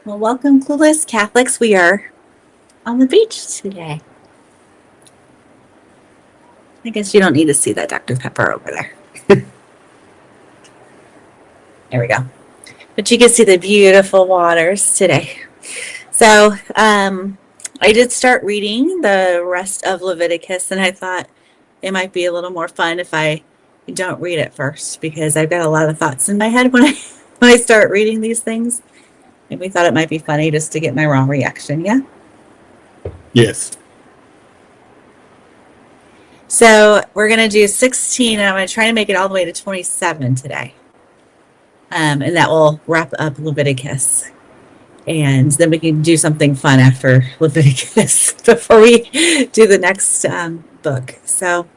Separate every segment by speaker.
Speaker 1: Well, welcome, Clueless Catholics. We are on the beach today. I guess you don't need to see that Dr. Pepper over there. There we go. But you can see the beautiful waters today. So I did start reading the rest of Leviticus, and I thought it might be a little more fun if I don't read it first, because I've got a lot of thoughts in my head when I start reading these things. And we thought it might be funny just to get my raw reaction, yeah?
Speaker 2: Yes.
Speaker 1: So we're going to do 16, and I'm going to try to make it all the way to 27 today. And that will wrap up Leviticus. And then we can do something fun after Leviticus before we do the next book. So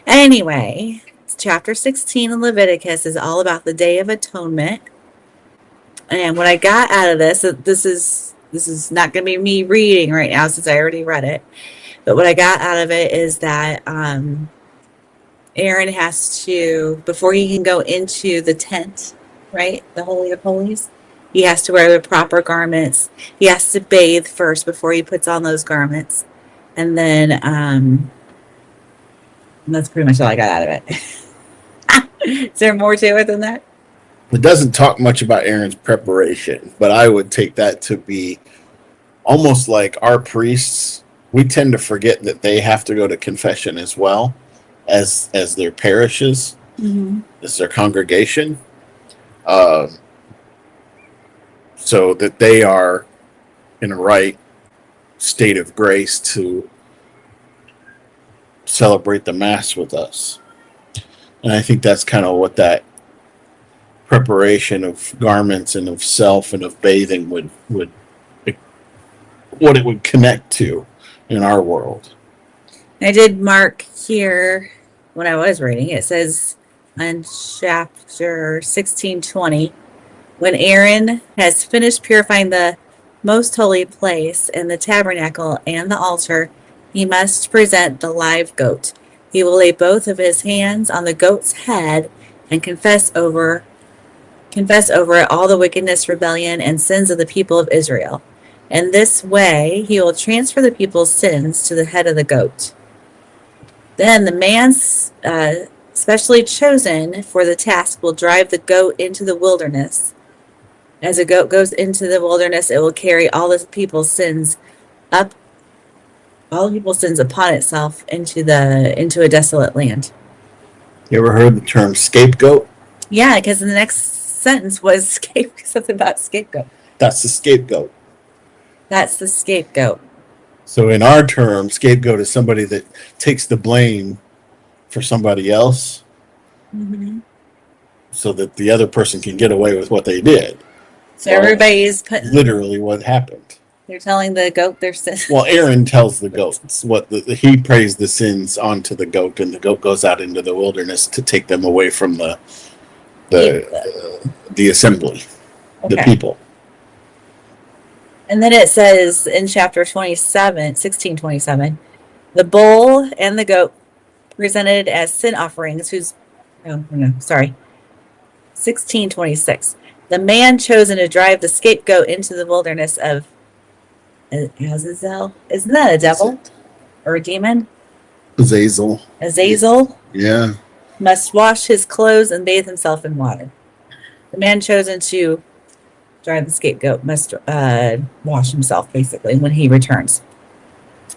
Speaker 1: anyway, chapter 16 in Leviticus is all about the Day of Atonement. And what I got out of this is not going to be me reading right now since I already read it. But what I got out of it is that Aaron has to, before he can go into the tent, right, the Holy of Holies, he has to wear the proper garments. He has to bathe first before he puts on those garments. And then that's pretty much all I got out of it. Is there more to it than that?
Speaker 2: It doesn't talk much about Aaron's preparation, but I would take that to be almost like our priests. We tend to forget that they have to go to confession as well as their parishes, as their congregation, so that they are in a right state of grace to celebrate the Mass with us. And I think that's kind of what that preparation of garments and of self and of bathing would what it would connect to in our world.
Speaker 1: I did mark here when I was reading, it says on chapter 16:20, when Aaron has finished purifying the most holy place and the tabernacle and the altar, he must present the live goat. He will lay both of his hands on the goat's head and confess over it all the wickedness, rebellion, and sins of the people of Israel. In this way, he will transfer the people's sins to the head of the goat. Then the man specially chosen for the task will drive the goat into the wilderness. As a goat goes into the wilderness, it will carry all the people's sins upon itself into a desolate land.
Speaker 2: You ever heard the term scapegoat?
Speaker 1: Yeah, because the next sentence was something about scapegoat.
Speaker 2: That's the scapegoat.
Speaker 1: That's the scapegoat.
Speaker 2: So in our term, scapegoat is somebody that takes the blame for somebody else, so that the other person can get away with what they did.
Speaker 1: So everybody's putting
Speaker 2: literally what happened.
Speaker 1: They're telling the goat their sins.
Speaker 2: Well, Aaron tells the goats he prays the sins onto the goat, and the goat goes out into the wilderness to take them away from the assembly, the people.
Speaker 1: And then it says in chapter 16:27, the bull and the goat presented as sin offerings 16:26. The man chosen to drive the scapegoat into the wilderness of Azazel. Isn't that a devil or a demon?
Speaker 2: Azazel. Yeah.
Speaker 1: Must wash his clothes and bathe himself in water. The man chosen to drive the scapegoat must wash himself, basically, when he returns.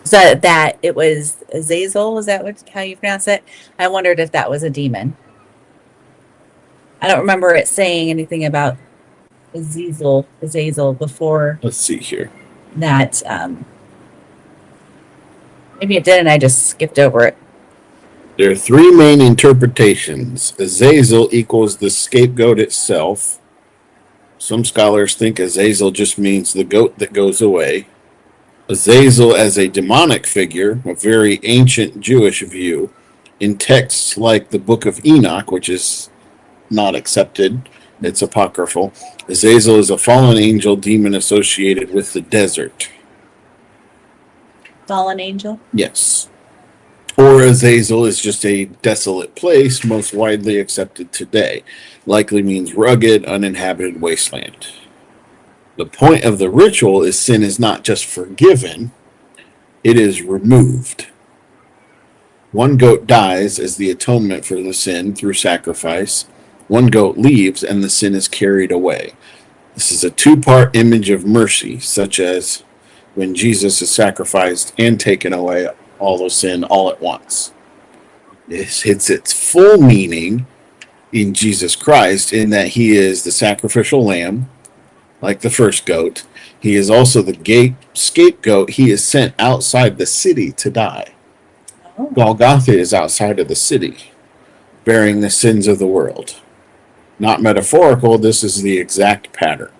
Speaker 1: So that it was Azazel, is that how you pronounce it? I wondered if that was a demon. I don't remember it saying anything about Azazel before.
Speaker 2: Let's see here.
Speaker 1: That maybe it did, and I just skipped over it.
Speaker 2: There are three main interpretations. Azazel equals the scapegoat itself. Some scholars think Azazel just means the goat that goes away. Azazel as a demonic figure, a very ancient Jewish view, in texts like the Book of Enoch, which is not accepted, it's apocryphal. Azazel is a fallen angel demon associated with the desert.
Speaker 1: Fallen angel?
Speaker 2: Yes. Or Azazel is just a desolate place, most widely accepted today. Likely means rugged, uninhabited wasteland. The point of the ritual is sin is not just forgiven, it is removed. One goat dies as the atonement for the sin through sacrifice. One goat leaves and the sin is carried away. This is a two-part image of mercy, such as when Jesus is sacrificed and taken away all of sin all at once. This hits its full meaning in Jesus Christ in that he is the sacrificial lamb, like the first goat. He is also the scapegoat. He is sent outside the city to die.
Speaker 1: Oh.
Speaker 2: Golgotha is outside of the city, bearing the sins of the world. Not metaphorical, this is the exact pattern.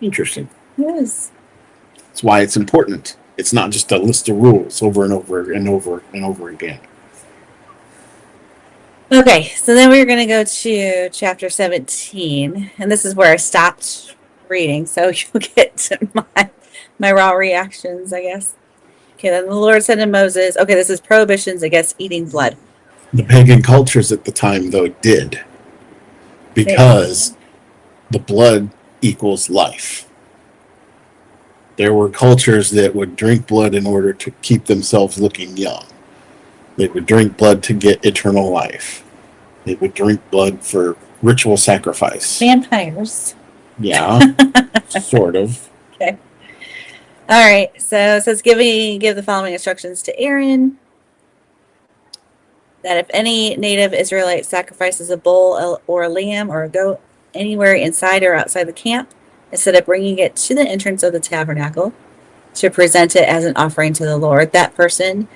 Speaker 2: Interesting.
Speaker 1: Yes.
Speaker 2: That's why it's important. It's not just a list of rules over and over and over and over again.
Speaker 1: Okay, so then we're going to go to chapter 17, and this is where I stopped reading, so you'll get to my raw reactions, I guess. Okay, then the Lord said to Moses, okay, this is prohibitions against eating blood.
Speaker 2: The pagan cultures at the time, though, did. Because the blood equals life. There were cultures that would drink blood in order to keep themselves looking young. They would drink blood to get eternal life. They would drink blood for ritual sacrifice.
Speaker 1: Vampires.
Speaker 2: Yeah, sort of.
Speaker 1: Okay. All right. So it says, give the following instructions to Aaron. That if any native Israelite sacrifices a bull or a lamb or a goat anywhere inside or outside the camp, instead of bringing it to the entrance of the tabernacle to present it as an offering to the Lord, that person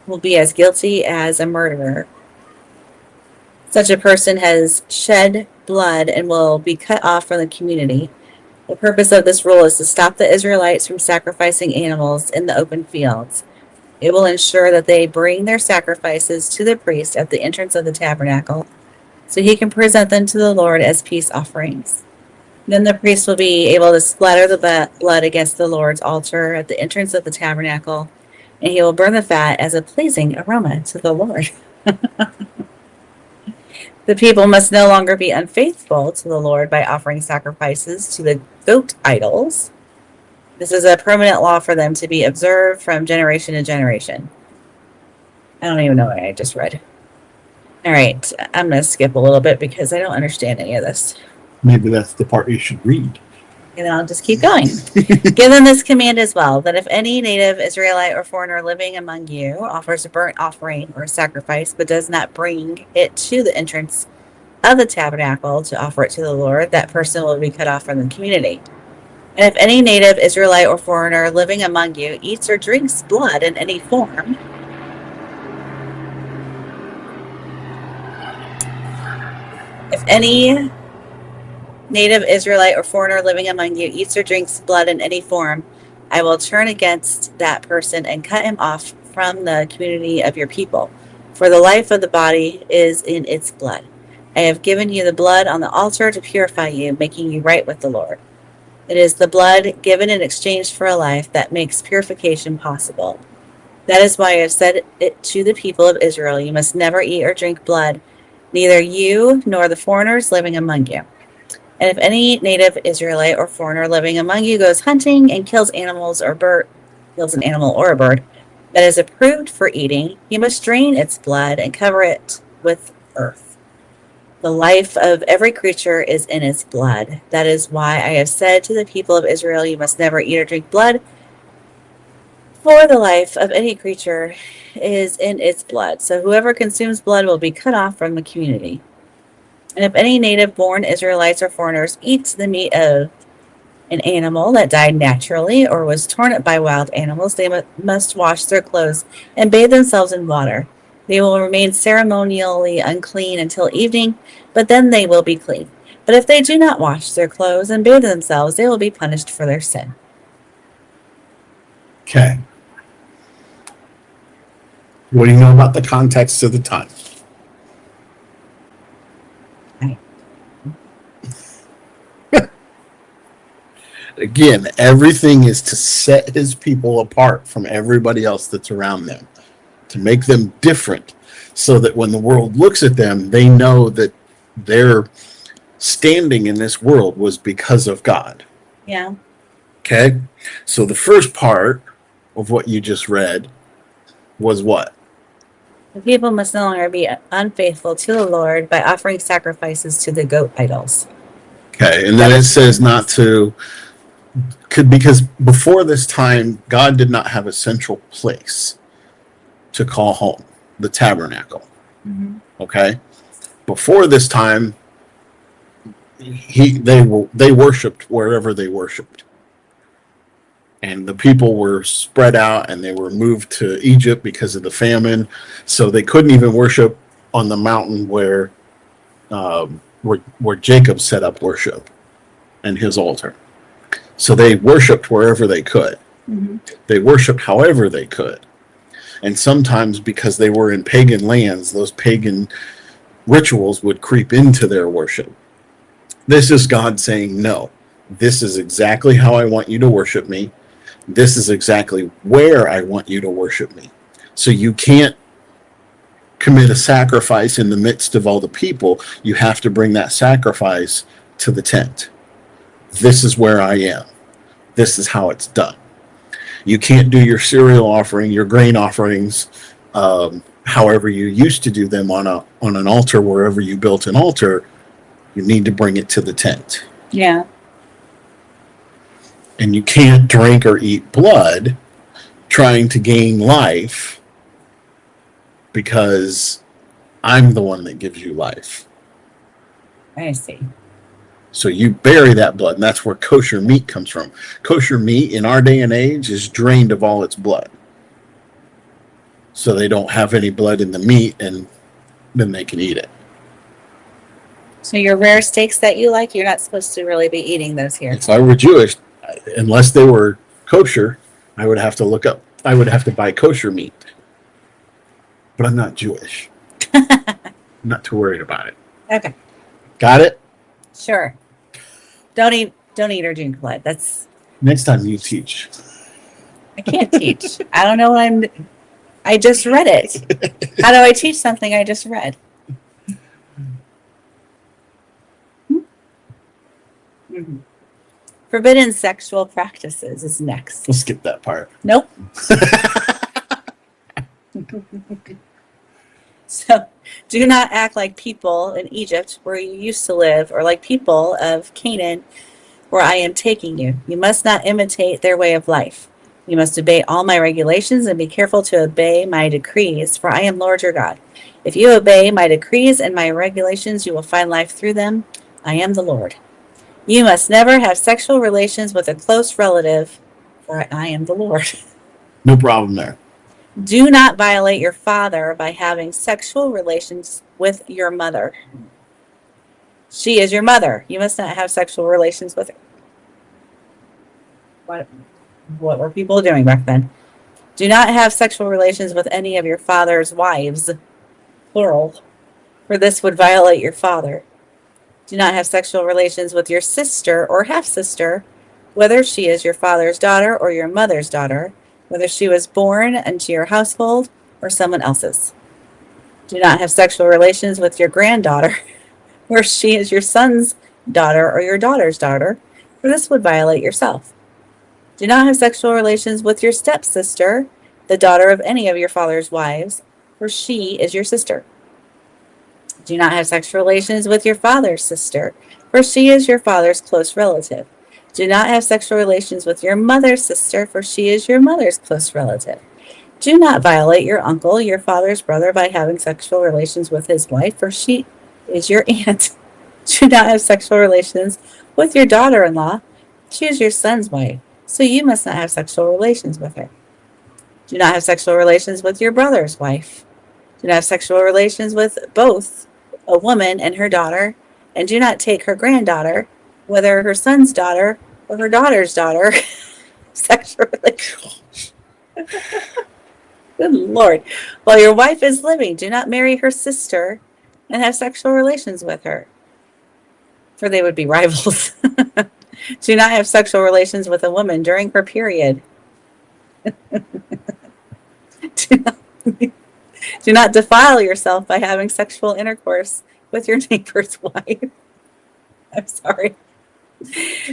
Speaker 1: will be as guilty as a murderer. Such a person has shed blood and will be cut off from the community. The purpose of this rule is to stop the Israelites from sacrificing animals in the open fields. It will ensure that they bring their sacrifices to the priest at the entrance of the tabernacle, so he can present them to the Lord as peace offerings. Then the priest will be able to splatter the blood against the Lord's altar at the entrance of the tabernacle, and he will burn the fat as a pleasing aroma to the Lord. The people must no longer be unfaithful to the Lord by offering sacrifices to the goat idols. This is a permanent law for them to be observed from generation to generation. I don't even know what I just read. All right, I'm going to skip a little bit because I don't understand any of this.
Speaker 2: Maybe that's the part you should read.
Speaker 1: And I'll just keep going. Give them this command as well, that if any native Israelite or foreigner living among you offers a burnt offering or a sacrifice, but does not bring it to the entrance of the tabernacle to offer it to the Lord, that person will be cut off from the community. And if any native Israelite or foreigner living among you eats or drinks blood in any form, if any native Israelite or foreigner living among you eats or drinks blood in any form, I will turn against that person and cut him off from the community of your people. For the life of the body is in its blood. I have given you the blood on the altar to purify you, making you right with the Lord. It is the blood given in exchange for a life that makes purification possible. That is why I have said it to the people of Israel, you must never eat or drink blood, neither you nor the foreigners living among you. And if any native Israelite or foreigner living among you goes hunting and kills an animal or a bird that is approved for eating, you must drain its blood and cover it with earth. The life of every creature is in its blood. That is why I have said to the people of Israel, you must never eat or drink blood, for the life of any creature is in its blood. So whoever consumes blood will be cut off from the community. And if any native-born Israelites or foreigners eats the meat of an animal that died naturally or was torn up by wild animals, they must wash their clothes and bathe themselves in water. They will remain ceremonially unclean until evening, but then they will be clean. But if they do not wash their clothes and bathe themselves, they will be punished for their sin.
Speaker 2: Okay. What do you know about the context of the time? Again, everything is to set his people apart from everybody else that's around them, to make them different, so that when the world looks at them, they know that they're standing in this world was because of God.
Speaker 1: Yeah.
Speaker 2: Okay? So the first part of what you just read was what?
Speaker 1: The people must no longer be unfaithful to the Lord by offering sacrifices to the goat idols.
Speaker 2: Okay, and then it says not to, because before this time, God did not have a central place to call home, the tabernacle.
Speaker 1: Mm-hmm.
Speaker 2: Okay? Before this time, they worshipped wherever they worshipped. And the people were spread out and they were moved to Egypt because of the famine. So they couldn't even worship on the mountain where Jacob set up worship and his altar. So they worshipped wherever they could.
Speaker 1: Mm-hmm.
Speaker 2: They worshipped however they could. And sometimes because they were in pagan lands, those pagan rituals would creep into their worship. This is God saying, no, this is exactly how I want you to worship me. This is exactly where I want you to worship me. So you can't commit a sacrifice in the midst of all the people. You have to bring that sacrifice to the tent. This is where I am. This is how it's done. You can't do your cereal offering, your grain offerings, however you used to do them on an altar, wherever you built an altar. You need to bring it to the tent.
Speaker 1: Yeah.
Speaker 2: And you can't drink or eat blood trying to gain life, because I'm the one that gives you life.
Speaker 1: I see.
Speaker 2: So you bury that blood, and that's where kosher meat comes from. Kosher meat in our day and age is drained of all its blood. So they don't have any blood in the meat, and then they can eat it.
Speaker 1: So your rare steaks that you like, you're not supposed to really be eating those here.
Speaker 2: If I were Jewish, unless they were kosher, I would have to buy kosher meat. But I'm not Jewish. I'm not too worried about it.
Speaker 1: Okay.
Speaker 2: Got it?
Speaker 1: Sure. Don't eat or drink blood. That's
Speaker 2: Next time you teach.
Speaker 1: I can't teach. I don't know what I just read it. How do I teach something I just read? Mm-hmm. Forbidden sexual practices is next.
Speaker 2: We'll skip that part.
Speaker 1: Nope. So, do not act like people in Egypt where you used to live, or like people of Canaan where I am taking you. You must not imitate their way of life. You must obey all my regulations and be careful to obey my decrees, for I am Lord your God. If you obey my decrees and my regulations, you will find life through them. I am the Lord. You must never have sexual relations with a close relative, for I am the Lord.
Speaker 2: No problem there.
Speaker 1: Do not violate your father by having sexual relations with your mother. She is your mother. You must not have sexual relations with her. What were people doing back then? Do not have sexual relations with any of your father's wives, plural, for this would violate your father. Do not have sexual relations with your sister or half-sister, whether she is your father's daughter or your mother's daughter, whether she was born into your household or someone else's. Do not have sexual relations with your granddaughter, where she is your son's daughter or your daughter's daughter, for this would violate yourself. Do not have sexual relations with your stepsister, the daughter of any of your father's wives, for she is your sister. Do not have sexual relations with your father's sister, for she is your father's close relative. Do not have sexual relations with your mother's sister, for she is your mother's close relative. Do not violate your uncle, your father's brother, by having sexual relations with his wife, for she is your aunt. Do not have sexual relations with your daughter-in-law. She is your son's wife, so you must not have sexual relations with her. Do not have sexual relations with your brother's wife. Do not have sexual relations with both a woman and her daughter, and do not take her granddaughter, whether her son's daughter or her daughter's daughter, sexual relations. Good Lord. While your wife is living, do not marry her sister and have sexual relations with her, for they would be rivals. Do not have sexual relations with a woman during her period. Do not defile yourself by having sexual intercourse with your neighbor's wife. I'm sorry.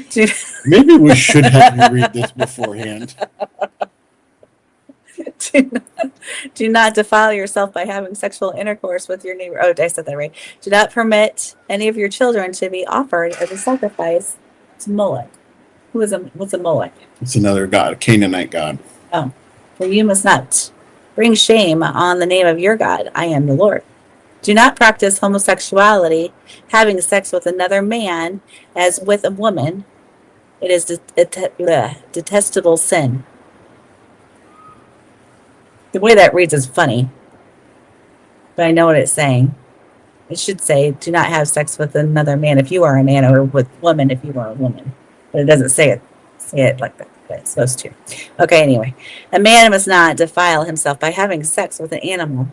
Speaker 1: Do,
Speaker 2: Maybe we should have you read this beforehand.
Speaker 1: do, do not defile yourself by having sexual intercourse with your neighbor. Oh, I said that right. Do not permit any of your children to be offered as a sacrifice to Moloch. What's a Moloch?
Speaker 2: It's another god, a Canaanite god.
Speaker 1: Oh, for you must not bring shame on the name of your God. I am the Lord. Do not practice homosexuality, having sex with another man as with a woman. It is detestable sin. The way that reads is funny, but I know what it's saying. It should say, do not have sex with another man if you are a man, or with woman if you are a woman. But it doesn't say it like that, but it's supposed to. Okay, anyway. A man must not defile himself by having sex with an animal.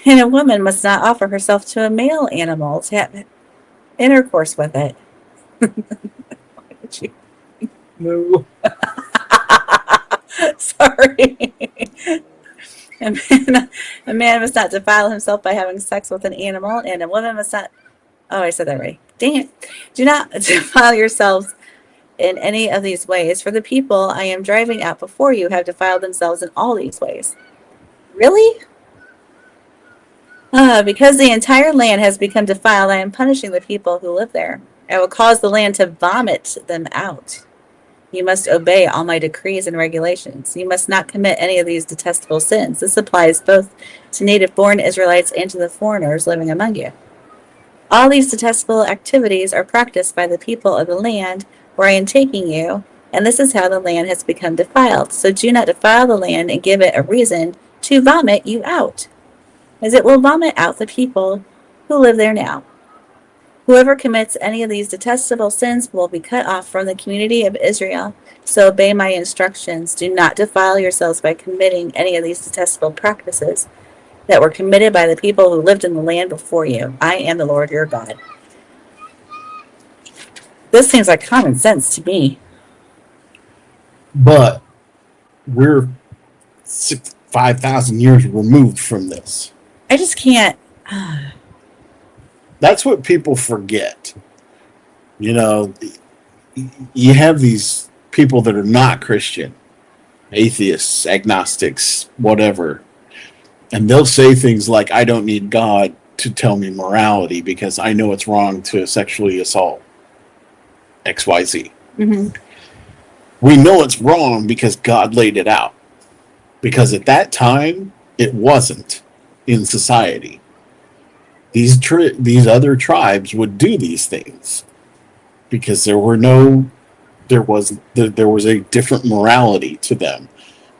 Speaker 1: And a woman must not offer herself to a male animal to have intercourse with it. Moo. Sorry. A man must not defile himself by having sex with an animal, and a woman must not. Oh, I said that right. Dang it. Do not defile yourselves in any of these ways, for the people I am driving out before you have defiled themselves in all these ways. Really? Because the entire land has become defiled, I am punishing the people who live there. I will cause the land to vomit them out. You must obey all my decrees and regulations. You must not commit any of these detestable sins. This applies both to native-born Israelites and to the foreigners living among you. All these detestable activities are practiced by the people of the land where I am taking you, and this is how the land has become defiled. So do not defile the land and give it a reason to vomit you out, as it will vomit out the people who live there now. Whoever commits any of these detestable sins will be cut off from the community of Israel. So obey my instructions. Do not defile yourselves by committing any of these detestable practices that were committed by the people who lived in the land before you. I am the Lord your God. This seems like common sense to me.
Speaker 2: But we're 5,000 years removed from this.
Speaker 1: I just can't.
Speaker 2: That's what people forget. You know, you have these people that are not Christian, atheists, agnostics, whatever, and they'll say things like, I don't need God to tell me morality because I know it's wrong to sexually assault XYZ.
Speaker 1: Mm-hmm.
Speaker 2: We know it's wrong because God laid it out. Because at that time, it wasn't in society. These other tribes would do these things because there was a different morality to them.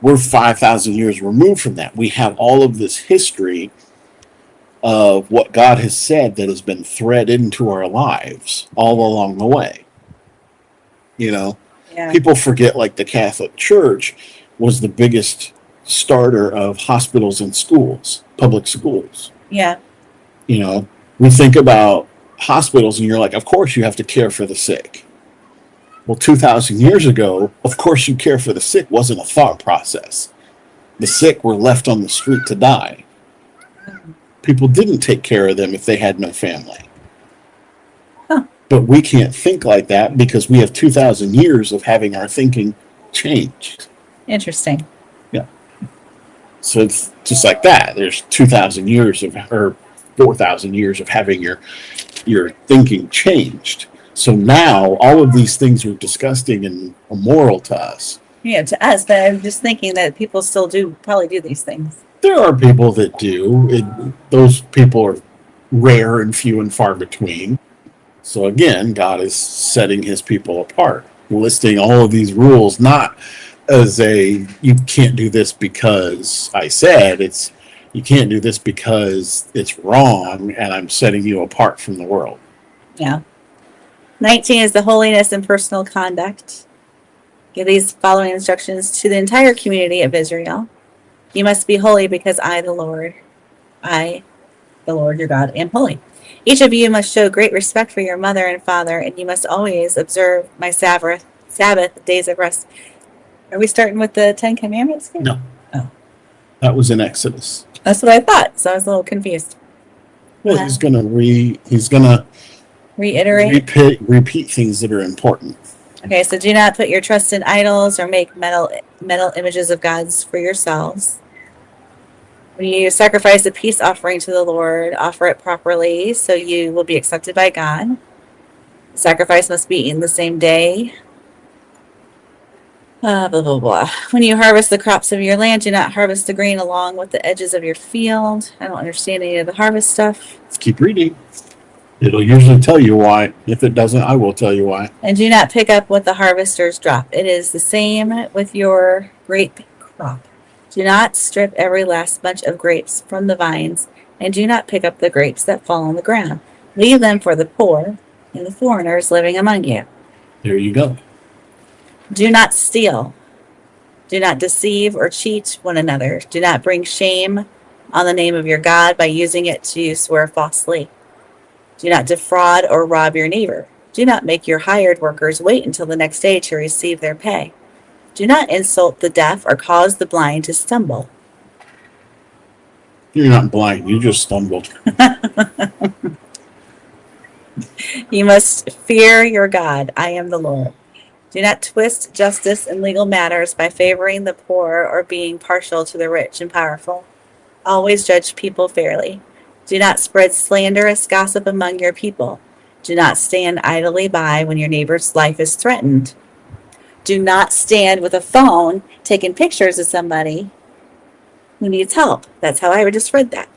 Speaker 2: We're 5,000 years removed from that. We have all of this history of what God has said that has been threaded into our lives all along the way. You know,
Speaker 1: Yeah.
Speaker 2: People forget like the Catholic Church was the biggest starter of hospitals and schools, public schools.
Speaker 1: Yeah.
Speaker 2: You know, we think about hospitals and you're like, of course you have to care for the sick. Well, 2,000 years ago, of course you care for the sick wasn't a thought process. The sick were left on the street to die. People didn't take care of them if they had no family.
Speaker 1: Huh.
Speaker 2: But we can't think like that because we have 2,000 years of having our thinking changed.
Speaker 1: Interesting.
Speaker 2: Yeah. So it's just like that. There's 2,000 years or 4,000 years of having your thinking changed. So now all of these things are disgusting and immoral to us.
Speaker 1: Yeah, to us, but I'm just thinking that people still probably do these things.
Speaker 2: There are people that do. Those people are rare and few and far between. So again, God is setting his people apart, listing all of these rules, not as you can't do this because I said, it's you can't do this because it's wrong and I'm setting you apart from the world.
Speaker 1: Yeah. 19 is the holiness and personal conduct. Give these following instructions to the entire community of Israel. You must be holy because I, the Lord your God, am holy. Each of you must show great respect for your mother and father, and you must always observe my Sabbath days of rest. Are we starting with the 10 Commandments here?
Speaker 2: No.
Speaker 1: Oh.
Speaker 2: That was in Exodus.
Speaker 1: That's what I thought, so I was a little confused.
Speaker 2: Well, he's gonna
Speaker 1: Reiterate.
Speaker 2: Repeat things that are important.
Speaker 1: Okay, so do not put your trust in idols or make metal images of gods for yourselves. When you sacrifice a peace offering to the Lord, offer it properly so you will be accepted by God. The sacrifice must be eaten the same day. Blah, blah, blah. When you harvest the crops of your land, do not harvest the grain along with the edges of your field. I don't understand any of the harvest stuff.
Speaker 2: Let's keep reading. It'll usually tell you why. If it doesn't, I will tell you why.
Speaker 1: And do not pick up what the harvesters drop. It is the same with your grape crop. Do not strip every last bunch of grapes from the vines, and do not pick up the grapes that fall on the ground. Leave them for the poor and the foreigners living among you.
Speaker 2: There you go.
Speaker 1: Do not steal. Do not deceive or cheat one another. Do not bring shame on the name of your God by using it to swear falsely. Do not defraud or rob your neighbor. Do not make your hired workers wait until the next day to receive their pay. Do not insult the deaf or cause the blind to stumble.
Speaker 2: You're not blind. You just stumbled.
Speaker 1: You must fear your God. I am the Lord. Do not twist justice in legal matters by favoring the poor or being partial to the rich and powerful. Always judge people fairly. Do not spread slanderous gossip among your people. Do not stand idly by when your neighbor's life is threatened. Do not stand with a phone taking pictures of somebody who needs help. That's how I just read that.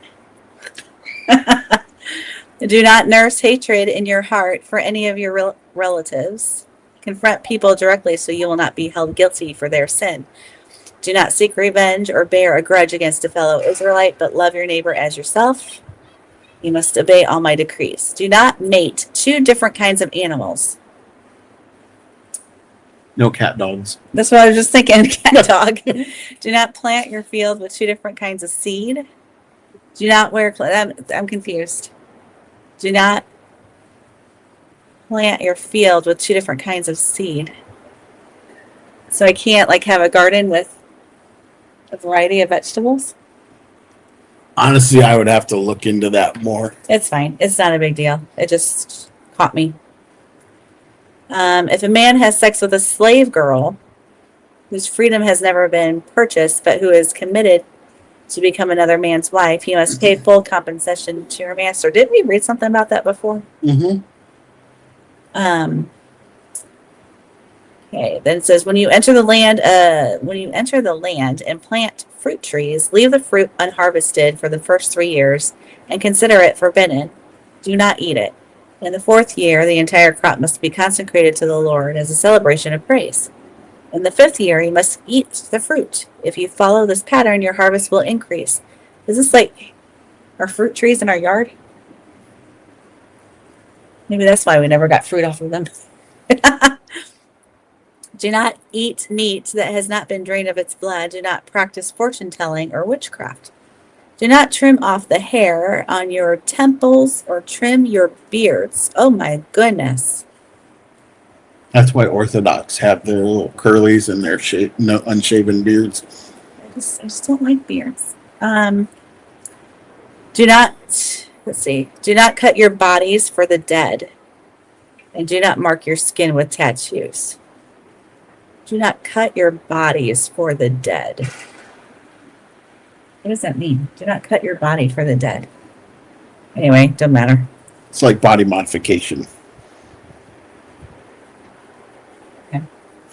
Speaker 1: Do not nurse hatred in your heart for any of your relatives. Confront people directly so you will not be held guilty for their sin. Do not seek revenge or bear a grudge against a fellow Israelite, but love your neighbor as yourself. You must obey all my decrees. Do not mate two different kinds of animals.
Speaker 2: No cat dogs.
Speaker 1: That's what I was just thinking, cat dog. Do not plant your field with two different kinds of seed. Do not wear I'm confused. Do not plant your field with two different kinds of seed. So I can't like have a garden with a variety of vegetables.
Speaker 2: Honestly, I would have to look into that more.
Speaker 1: It's fine. It's not a big deal. It just caught me. If a man has sex with a slave girl whose freedom has never been purchased, but who is committed to become another man's wife, he must pay full compensation to her master. Didn't we read something about that before?
Speaker 2: Mm-hmm.
Speaker 1: Okay, then it says when you enter the land and plant fruit trees, leave the fruit unharvested for the first 3 years and consider it forbidden. Do not eat it. In the 4th year, the entire crop must be consecrated to the Lord as a celebration of praise. In the 5th year, you must eat the fruit. If you follow this pattern, your harvest will increase. Is this like our fruit trees in our yard? Maybe that's why we never got fruit off of them. Do not eat meat that has not been drained of its blood. Do not practice fortune telling or witchcraft. Do not trim off the hair on your temples or trim your beards. Oh my goodness.
Speaker 2: That's why Orthodox have their little curlies and their unshaven beards.
Speaker 1: I just don't like beards. Do not cut your bodies for the dead. And do not mark your skin with tattoos. Do not cut your bodies for the dead. What does that mean? Do not cut your body for the dead. Anyway, doesn't matter.
Speaker 2: It's like body modification.
Speaker 1: Okay.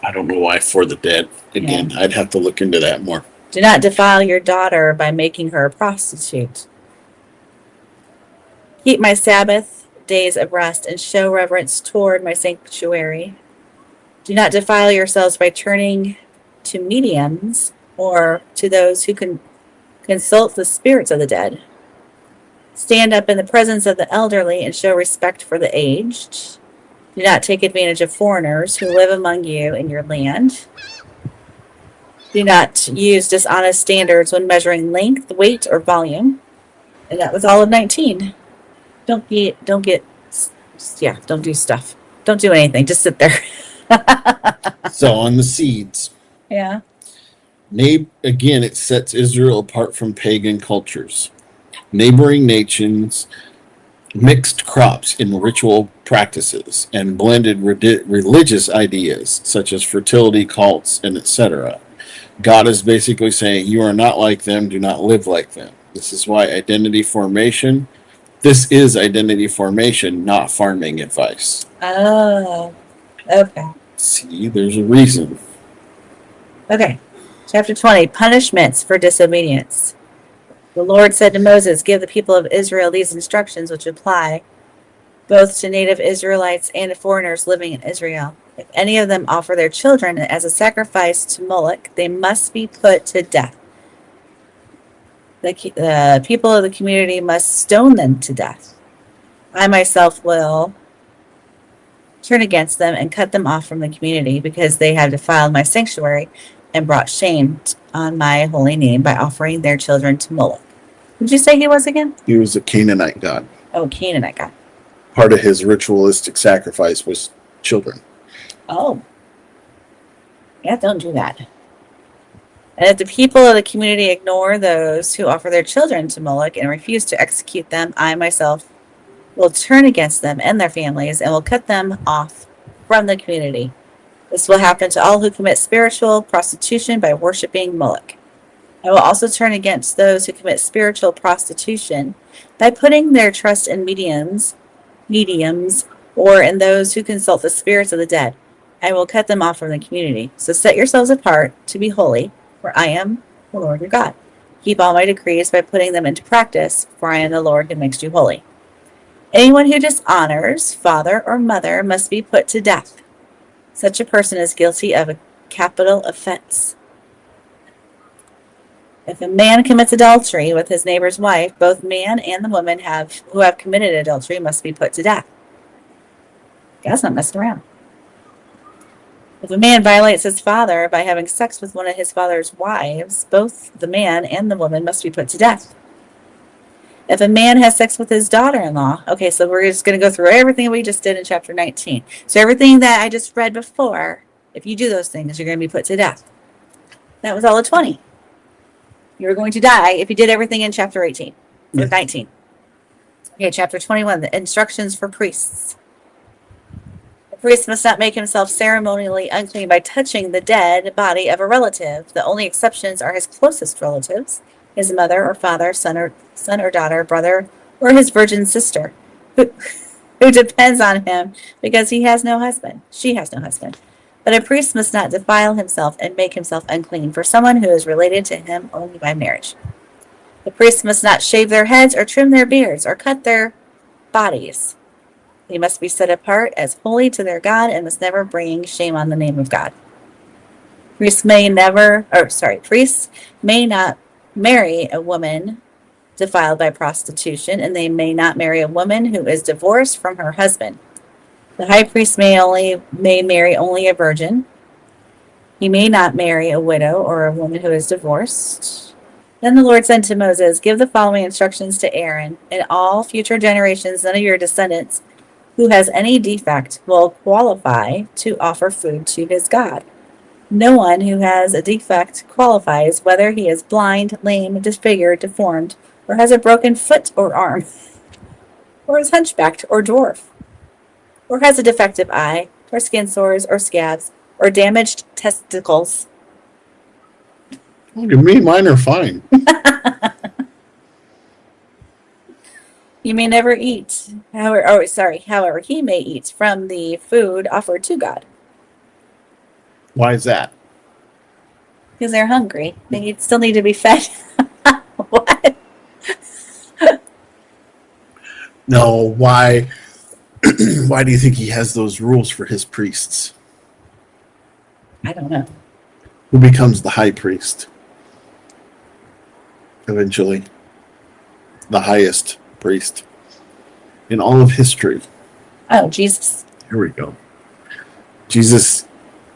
Speaker 2: I don't know why for the dead. Again, yeah. I'd have to look into that more.
Speaker 1: Do not defile your daughter by making her a prostitute. Keep my Sabbath days of rest and show reverence toward my sanctuary. Do not defile yourselves by turning to mediums or to those who can consult the spirits of the dead. Stand up in the presence of the elderly and show respect for the aged. Do not take advantage of foreigners who live among you in your land. Do not use dishonest standards when measuring length, weight, or volume. And that was all of 19. Don't do stuff. Don't do anything. Just sit there.
Speaker 2: So on the seeds.
Speaker 1: Yeah.
Speaker 2: Again, it sets Israel apart from pagan cultures. Neighboring nations mixed crops in ritual practices, and blended religious ideas such as fertility cults and etc. God is basically saying, you are not like them, do not live like them. This is identity formation, not farming advice.
Speaker 1: Oh, okay.
Speaker 2: See, there's a reason.
Speaker 1: Okay. Chapter 20, punishments for disobedience. The Lord said to Moses, give the people of Israel these instructions which apply both to native Israelites and to foreigners living in Israel. If any of them offer their children as a sacrifice to Moloch, they must be put to death. The people of the community must stone them to death. I myself will turn against them and cut them off from the community because they have defiled my sanctuary and brought shame on my holy name by offering their children to Moloch. Did you say he was again?
Speaker 2: He was a Canaanite god.
Speaker 1: Oh, Canaanite god.
Speaker 2: Part of his ritualistic sacrifice was children.
Speaker 1: Oh. Yeah, don't do that. And if the people of the community ignore those who offer their children to Moloch and refuse to execute them, I myself will turn against them and their families and will cut them off from the community. This will happen to all who commit spiritual prostitution by worshiping Moloch. I will also turn against those who commit spiritual prostitution by putting their trust in mediums, or in those who consult the spirits of the dead. I will cut them off from the community. So set yourselves apart to be holy, for I am the Lord your God. Keep all my decrees by putting them into practice, for I am the Lord who makes you holy. Anyone who dishonors father or mother must be put to death. Such a person is guilty of a capital offense. If a man commits adultery with his neighbor's wife, both man and the woman who have committed adultery must be put to death. God's not messing around. If a man violates his father by having sex with one of his father's wives, both the man and the woman must be put to death. If a man has sex with his daughter-in-law, okay, so we're just going to go through everything we just did in chapter 19. So everything that I just read before, if you do those things, you're going to be put to death. That was all of 20. You're going to die if you did everything in chapter 18 or 19. Okay, chapter 21, the instructions for priests. The priest must not make himself ceremonially unclean by touching the dead body of a relative. The only exceptions are his closest relatives, his mother or father, son or daughter, brother, or his virgin sister, who depends on him because she has no husband. But a priest must not defile himself and make himself unclean for someone who is related to him only by marriage. The priests must not shave their heads or trim their beards or cut their bodies. They must be set apart as holy to their God and must never bring shame on the name of God. Priests may not marry a woman defiled by prostitution, and they may not marry a woman who is divorced from her husband. The high priest may marry only a virgin. He may not marry a widow or a woman who is divorced. Then the Lord said to Moses, give the following instructions to Aaron. In all future generations, none of your descendants who has any defect will qualify to offer food to his God. No one who has a defect qualifies, whether he is blind, lame, disfigured, deformed, or has a broken foot or arm, or is hunchbacked or dwarf, or has a defective eye, or skin sores, or scabs, or damaged testicles.
Speaker 2: Look at me, mine are fine.
Speaker 1: You may never eat. However, he may eat from the food offered to God.
Speaker 2: Why is that?
Speaker 1: Because they're hungry. They still need to be fed. What?
Speaker 2: No, why? Why do you think he has those rules for his priests?
Speaker 1: I don't know.
Speaker 2: Who becomes the high priest? Eventually. The highest priest in all of history.
Speaker 1: Oh, Jesus.
Speaker 2: Here we go. Jesus,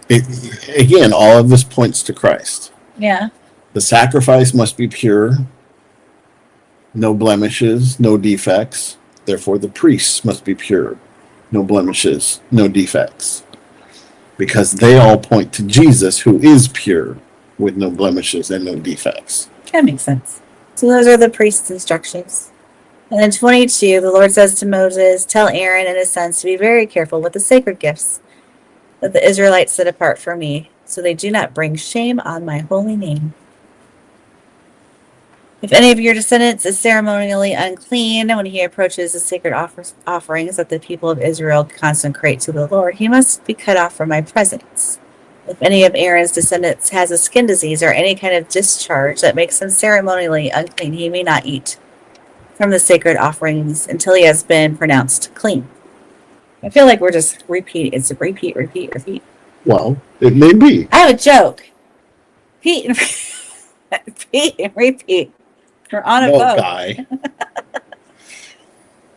Speaker 2: again, all of this points to Christ.
Speaker 1: Yeah.
Speaker 2: The sacrifice must be pure, no blemishes, no defects. Therefore, the priests must be pure, no blemishes, no defects. Because they all point to Jesus, who is pure, with no blemishes and no defects.
Speaker 1: That makes sense. So those are the priest's instructions. And then 22, the Lord says to Moses, tell Aaron and his sons to be very careful with the sacred gifts that the Israelites set apart for me, so they do not bring shame on my holy name. If any of your descendants is ceremonially unclean when he approaches the sacred offerings that the people of Israel consecrate to the Lord, he must be cut off from my presence. If any of Aaron's descendants has a skin disease or any kind of discharge that makes him ceremonially unclean, he may not eat from the sacred offerings until he has been pronounced clean. I feel like we're just repeating. It's repeat, repeat, repeat.
Speaker 2: Well, it may be.
Speaker 1: I have a joke. Repeat and repeat and repeat. We're on a boat.
Speaker 2: Guy.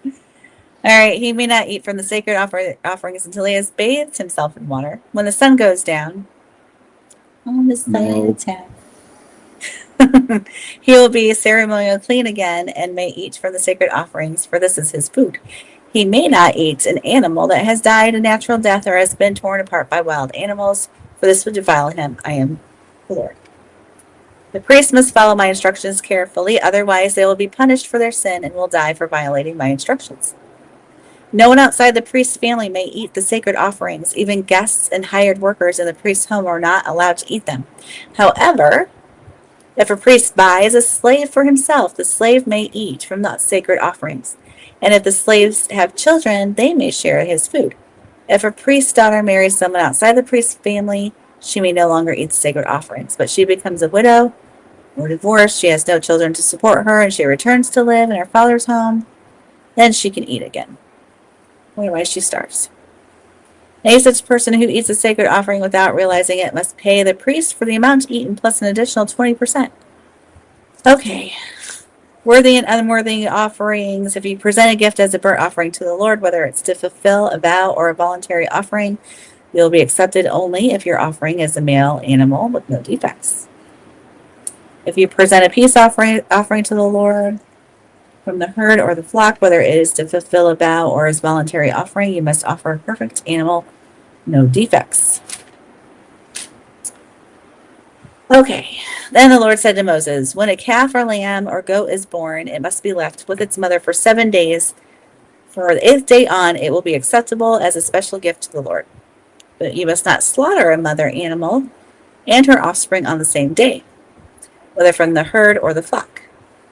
Speaker 1: All right. He may not eat from the sacred offerings until he has bathed himself in water. When the sun goes down on the side of the town, he will be ceremonially clean again and may eat from the sacred offerings, for this is his food. He may not eat an animal that has died a natural death or has been torn apart by wild animals, for this would defile him. I am the Lord. The priest must follow my instructions carefully, otherwise they will be punished for their sin and will die for violating my instructions. No one outside the priest's family may eat the sacred offerings. Even guests and hired workers in the priest's home are not allowed to eat them. However, if a priest buys a slave for himself, the slave may eat from the sacred offerings. And if the slaves have children, they may share his food. If a priest's daughter marries someone outside the priest's family, she may no longer eat the sacred offerings. But she becomes a widow or divorced, she has no children to support her, and she returns to live in her father's home, then she can eat again. Otherwise, she starves. Any such person who eats a sacred offering without realizing it must pay the priest for the amount eaten plus an additional 20%. Okay. Worthy and unworthy offerings. If you present a gift as a burnt offering to the Lord, whether it's to fulfill a vow or a voluntary offering, you'll be accepted only if your offering is a male animal with no defects. If you present a peace offering to the Lord from the herd or the flock, whether it is to fulfill a vow or as voluntary offering, you must offer a perfect animal, no defects. Okay. Then the Lord said to Moses, when a calf or lamb or goat is born, it must be left with its mother for 7 days. For the 8th day on, it will be acceptable as a special gift to the Lord. But you must not slaughter a mother animal and her offspring on the same day, whether from the herd or the flock.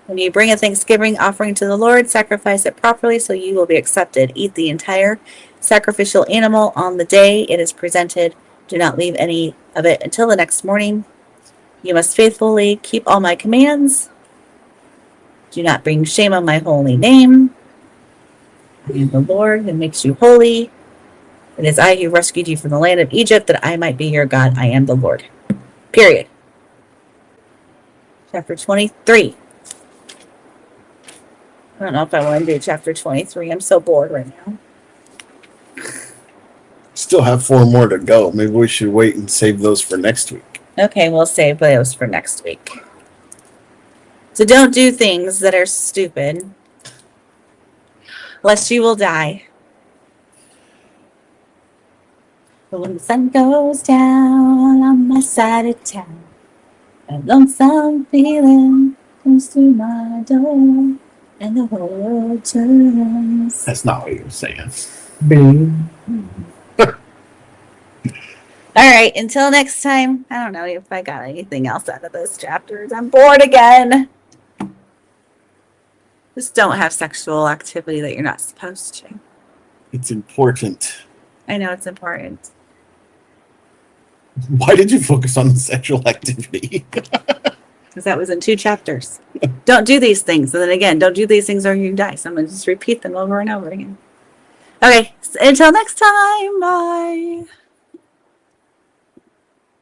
Speaker 1: When you bring a thanksgiving offering to the Lord, sacrifice it properly so you will be accepted. Eat the entire sacrificial animal on the day it is presented. Do not leave any of it until the next morning. You must faithfully keep all my commands. Do not bring shame on my holy name. I am the Lord who makes you holy. It is I who rescued you from the land of Egypt, that I might be your God. I am the Lord. Period. Chapter 23. I don't know if I want to do chapter 23. I'm so bored right now.
Speaker 2: Still have 4 more to go. Maybe we should wait and save those for next week.
Speaker 1: Okay, we'll save those for next week. So don't do things that are stupid, lest you will die. But when the sun goes down on my side of town, a lonesome feeling comes to my door, and the whole world turns.
Speaker 2: That's not what you were saying.
Speaker 1: All right, until next time. I don't know if I got anything else out of those chapters. I'm bored again. Just don't have sexual activity that you're not supposed to.
Speaker 2: It's important.
Speaker 1: I know it's important.
Speaker 2: Why did you focus on the sexual activity?
Speaker 1: Because that was in 2 chapters. Don't do these things. And then again, don't do these things or you die. Someone just repeat them over and over again. Okay, so until next time. Bye.